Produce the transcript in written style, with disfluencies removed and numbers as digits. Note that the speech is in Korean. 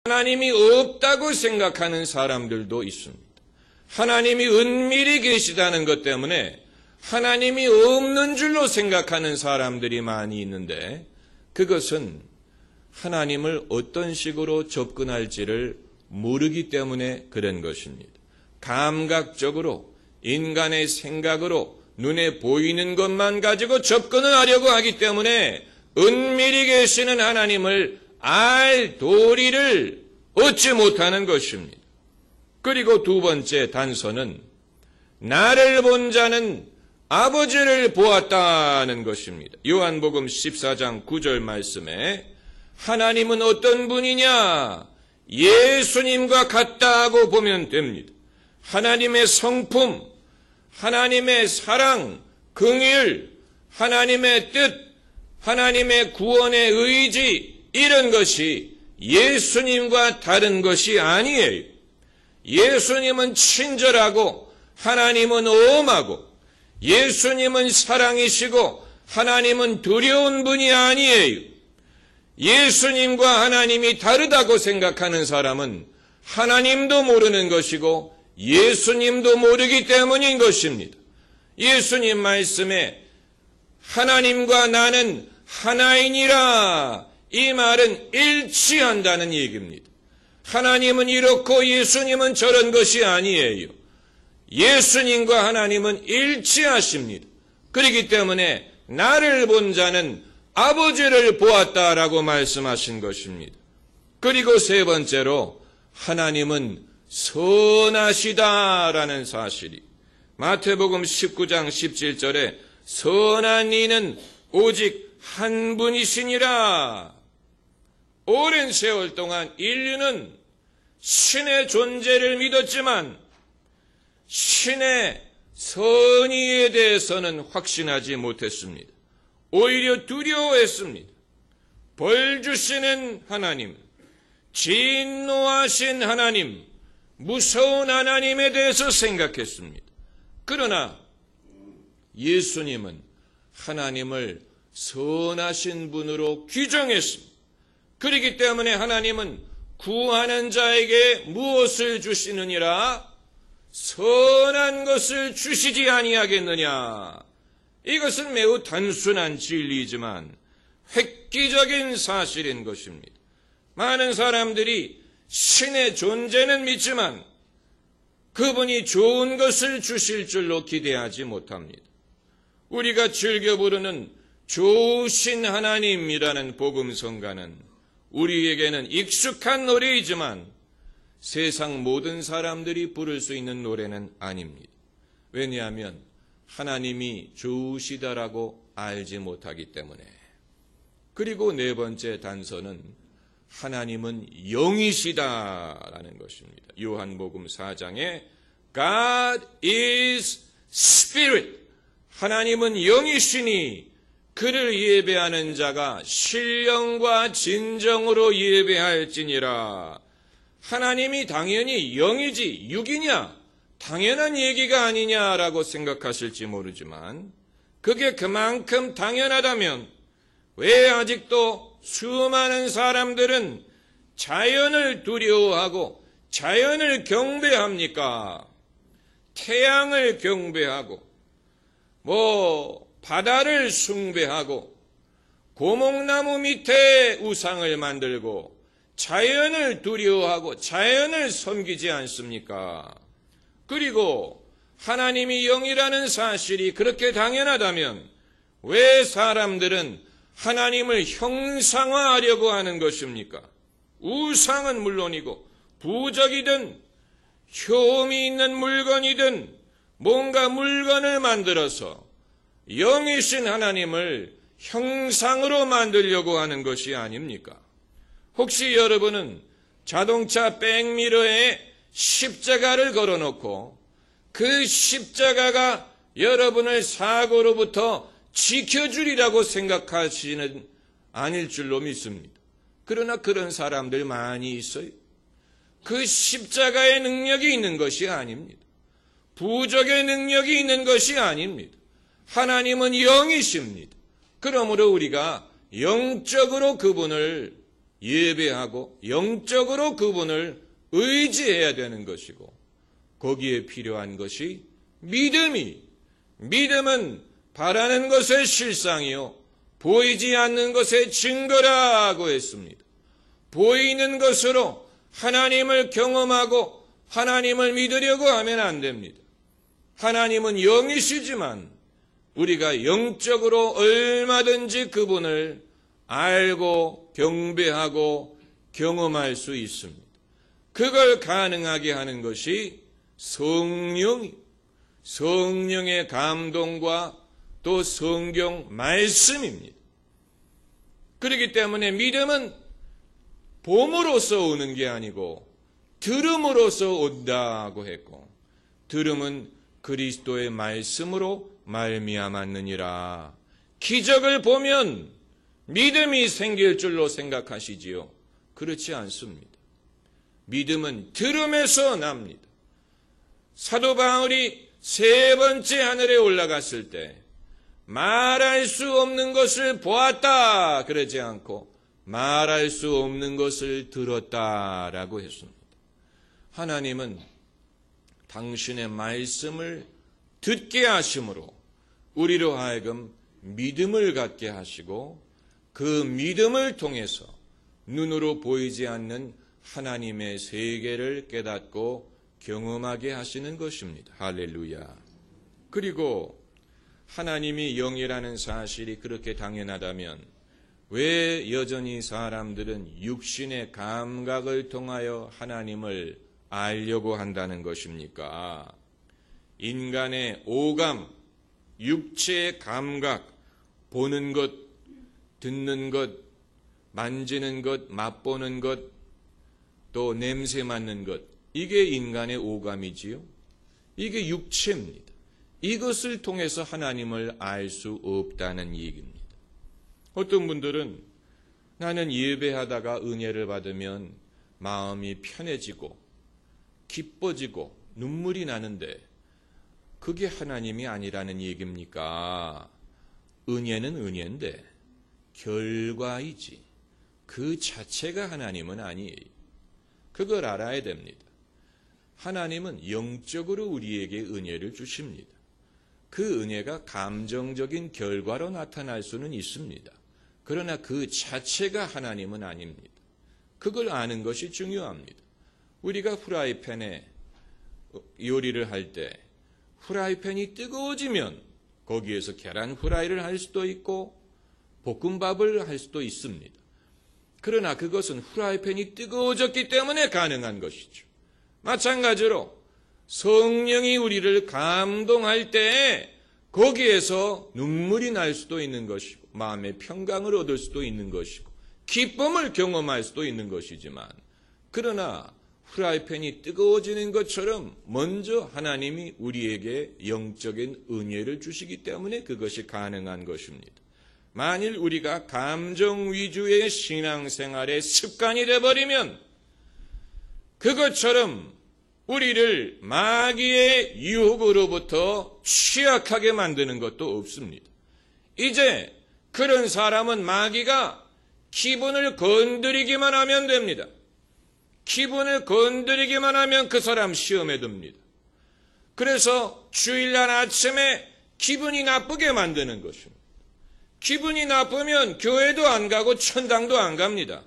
하나님이 없다고 생각하는 사람들도 있습니다. 하나님이 은밀히 계시다는 것 때문에 하나님이 없는 줄로 생각하는 사람들이 많이 있는데, 그것은 하나님을 어떤 식으로 접근할지를 모르기 때문에 그런 것입니다. 감각적으로 인간의 생각으로 눈에 보이는 것만 가지고 접근을 하려고 하기 때문에 은밀히 계시는 하나님을 알 도리를 얻지 못하는 것입니다. 그리고 두 번째 단서는 나를 본 자는 아버지를 보았다는 것입니다. 요한복음 14장 9절 말씀에 하나님은 어떤 분이냐? 예수님과 같다고 보면 됩니다. 하나님의 성품, 하나님의 사랑, 긍휼, 하나님의 뜻, 하나님의 구원의 의지, 이런 것이 예수님과 다른 것이 아니에요. 예수님은 친절하고 하나님은 엄하고 예수님은 사랑이시고 하나님은 두려운 분이 아니에요. 예수님과 하나님이 다르다고 생각하는 사람은 하나님도 모르는 것이고 예수님도 모르기 때문인 것입니다. 예수님 말씀에 하나님과 나는 하나이니라, 이 말은 일치한다는 얘기입니다. 하나님은 이렇고 예수님은 저런 것이 아니에요. 예수님과 하나님은 일치하십니다. 그렇기 때문에 나를 본 자는 아버지를 보았다라고 말씀하신 것입니다. 그리고 세 번째로 하나님은 선하시다라는 사실이, 마태복음 19장 17절에 선한 이는 오직 한 분이시니라. 오랜 세월 동안 인류는 신의 존재를 믿었지만 신의 선의에 대해서는 확신하지 못했습니다. 오히려 두려워했습니다. 벌 주시는 하나님, 진노하신 하나님, 무서운 하나님에 대해서 생각했습니다. 그러나 예수님은 하나님을 선하신 분으로 규정했습니다. 그렇기 때문에 하나님은 구하는 자에게 무엇을 주시느니라? 선한 것을 주시지 아니하겠느냐? 이것은 매우 단순한 진리이지만 획기적인 사실인 것입니다. 많은 사람들이 신의 존재는 믿지만 그분이 좋은 것을 주실 줄로 기대하지 못합니다. 우리가 즐겨 부르는 좋으신 하나님이라는 복음성가는 우리에게는 익숙한 노래이지만 세상 모든 사람들이 부를 수 있는 노래는 아닙니다. 왜냐하면 하나님이 좋으시다라고 알지 못하기 때문에. 그리고 네 번째 단서는 하나님은 영이시다라는 것입니다. 요한복음 4장에 God is Spirit, 하나님은 영이시니 그를 예배하는 자가 신령과 진정으로 예배할지니라. 하나님이 당연히 영이지 육이냐? 당연한 얘기가 아니냐라고 생각하실지 모르지만 그게 그만큼 당연하다면 왜 아직도 수많은 사람들은 자연을 두려워하고 자연을 경배합니까? 태양을 경배하고 바다를 숭배하고 고목나무 밑에 우상을 만들고 자연을 두려워하고 자연을 섬기지 않습니까? 그리고 하나님이 영이라는 사실이 그렇게 당연하다면 왜 사람들은 하나님을 형상화하려고 하는 것입니까? 우상은 물론이고 부적이든 효험이 있는 물건이든 뭔가 물건을 만들어서 영이신 하나님을 형상으로 만들려고 하는 것이 아닙니까? 혹시 여러분은 자동차 백미러에 십자가를 걸어놓고 그 십자가가 여러분을 사고로부터 지켜주리라고 생각하시는 아닐 줄로 믿습니다. 그러나 그런 사람들 많이 있어요. 그 십자가의 능력이 있는 것이 아닙니다. 부적의 능력이 있는 것이 아닙니다. 하나님은 영이십니다. 그러므로 우리가 영적으로 그분을 예배하고 영적으로 그분을 의지해야 되는 것이고, 거기에 필요한 것이 믿음은 바라는 것의 실상이요 보이지 않는 것의 증거라고 했습니다. 보이는 것으로 하나님을 경험하고 하나님을 믿으려고 하면 안 됩니다. 하나님은 영이시지만 우리가 영적으로 얼마든지 그분을 알고 경배하고 경험할 수 있습니다. 그걸 가능하게 하는 것이 성령의 감동과 또 성경 말씀입니다. 그렇기 때문에 믿음은 봄으로써 오는 게 아니고 들음으로써 온다고 했고, 들음은 그리스도의 말씀으로 말미암았느니라. 기적을 보면 믿음이 생길 줄로 생각하시지요? 그렇지 않습니다. 믿음은 들음에서 납니다. 사도 바울이 세 번째 하늘에 올라갔을 때 말할 수 없는 것을 보았다 그러지 않고 말할 수 없는 것을 들었다라고 했습니다. 하나님은 당신의 말씀을 듣게 하심으로 우리로 하여금 믿음을 갖게 하시고, 그 믿음을 통해서 눈으로 보이지 않는 하나님의 세계를 깨닫고 경험하게 하시는 것입니다. 할렐루야. 그리고 하나님이 영이라는 사실이 그렇게 당연하다면 왜 여전히 사람들은 육신의 감각을 통하여 하나님을 알려고 한다는 것입니까? 인간의 오감, 육체의 감각, 보는 것, 듣는 것, 만지는 것, 맛보는 것, 또 냄새 맡는 것, 이게 인간의 오감이지요. 이게 육체입니다. 이것을 통해서 하나님을 알 수 없다는 얘기입니다. 어떤 분들은 나는 예배하다가 은혜를 받으면 마음이 편해지고 기뻐지고 눈물이 나는데 그게 하나님이 아니라는 얘기입니까? 은혜는 은혜인데 결과이지 그 자체가 하나님은 아니에요. 그걸 알아야 됩니다. 하나님은 영적으로 우리에게 은혜를 주십니다. 그 은혜가 감정적인 결과로 나타날 수는 있습니다. 그러나 그 자체가 하나님은 아닙니다. 그걸 아는 것이 중요합니다. 우리가 후라이팬에 요리를 할 때 후라이팬이 뜨거워지면 거기에서 계란 후라이를 할 수도 있고 볶음밥을 할 수도 있습니다. 그러나 그것은 후라이팬이 뜨거워졌기 때문에 가능한 것이죠. 마찬가지로 성령이 우리를 감동할 때 거기에서 눈물이 날 수도 있는 것이고 마음의 평강을 얻을 수도 있는 것이고 기쁨을 경험할 수도 있는 것이지만, 그러나 후라이팬이 뜨거워지는 것처럼 먼저 하나님이 우리에게 영적인 은혜를 주시기 때문에 그것이 가능한 것입니다. 만일 우리가 감정 위주의 신앙생활의 습관이 되어버리면 그것처럼 우리를 마귀의 유혹으로부터 취약하게 만드는 것도 없습니다. 이제 그런 사람은 마귀가 기분을 건드리기만 하면 됩니다. 기분을 건드리기만 하면 그 사람 시험에 듭니다. 그래서 주일날 아침에 기분이 나쁘게 만드는 것입니다. 기분이 나쁘면 교회도 안 가고 천당도 안 갑니다.